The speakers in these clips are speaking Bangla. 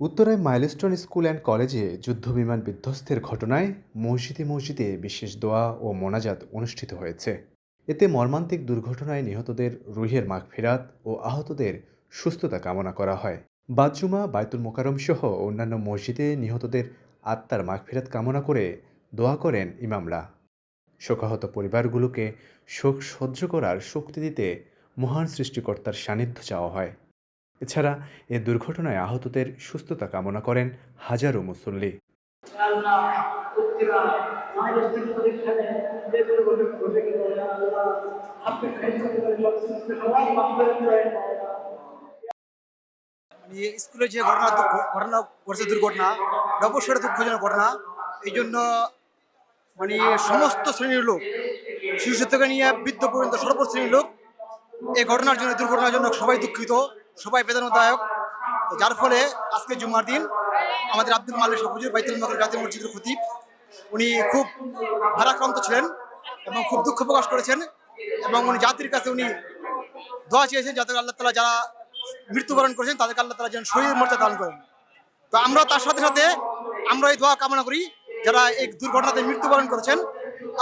উত্তরায় মাইলস্টোন স্কুল অ্যান্ড কলেজে যুদ্ধবিমান বিধ্বস্তের ঘটনায় মসজিদে মসজিদে বিশেষ দোয়া ও মোনাজাত অনুষ্ঠিত হয়েছে। এতে মর্মান্তিক দুর্ঘটনায় নিহতদের রুহের মাগফিরাত ও আহতদের সুস্থতা কামনা করা হয়। বাদজুমা বাইতুল মোকাররম সহ অন্যান্য মসজিদে নিহতদের আত্মার মাগফিরাত কামনা করে দোয়া করেন ইমামরা। শোকাহত পরিবারগুলোকে শোক সহ্য করার শক্তি দিতে মহান সৃষ্টিকর্তার সান্নিধ্য চাওয়া হয়। এছাড়া এ দুর্ঘটনায় আহতদের সুস্থতা কামনা করেন হাজারো মুসল্লি। স্কুলে যে ঘটনা ঘটছে দুর্ঘটনা, এটা অবশ্যই একটা দুঃখজনক ঘটনা। এই জন্য মানে সমস্ত শ্রেণীর লোক, শিশু থেকে নিয়ে বৃদ্ধ পর্যন্ত সর্ব শ্রেণীর লোক এই ঘটনার জন্য, দুর্ঘটনার জন্য সবাই দুঃখিত, সবাই বেদনাদায়ক। তো যার ফলে আজকে জুম্মার দিন আমাদের আব্দুল মালিক হুজুর বাইতুল মাকাররম জাতীয় মসজিদের খতিব, উনি খুব ভারাক্রান্ত ছিলেন এবং খুব দুঃখ প্রকাশ করেছেন এবং উনি জাতির কাছে উনি দোয়া চেয়েছেন যাতে আল্লাহ তাআলা যারা মৃত্যুবরণ করেছেন তাদেরকে আল্লাহ তাআলা যেন শহীদের মর্যাদা দান করেন। তো আমরা তার সাথে সাথে আমরা এই দোয়া কামনা করি যারা এই দুর্ঘটনাতে মৃত্যুবরণ করেছেন,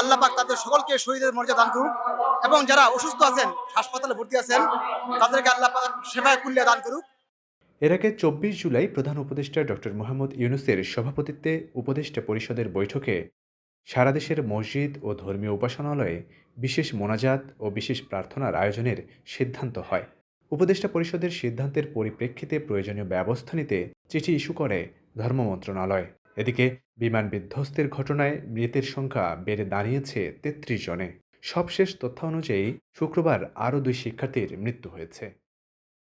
আল্লাহ পাক তাদের সকলকে শহীদের মর্যাদা দান করুক এবং যারা অসুস্থ আছেন, হাসপাতালে ভর্তি আছেন, তাদেরকে আল্লাহ পাক সেবায় কুল্লিয়া দান করুক। এর আগে ২৪ জুলাই প্রধান উপদেষ্টা ডক্টর মোহাম্মদ ইউনূসের সভাপতিত্বে উপদেষ্টা পরিষদের বৈঠকে সারা দেশের মসজিদ ও ধর্মীয় উপাসনালয়ে বিশেষ মোনাজাত ও বিশেষ প্রার্থনার আয়োজনের সিদ্ধান্ত হয়। উপদেষ্টা পরিষদের সিদ্ধান্তের পরিপ্রেক্ষিতে প্রয়োজনীয় ব্যবস্থা নিতে চিঠি ইস্যু করে ধর্ম মন্ত্রণালয়। এদিকে বিমান বিধ্বস্তের ঘটনায় মৃতের সংখ্যা বেড়ে দাঁড়িয়েছে ৩৩ জনে। সবশেষ তথ্য অনুযায়ী শুক্রবার আরও ২ শিক্ষার্থীর মৃত্যু হয়েছে।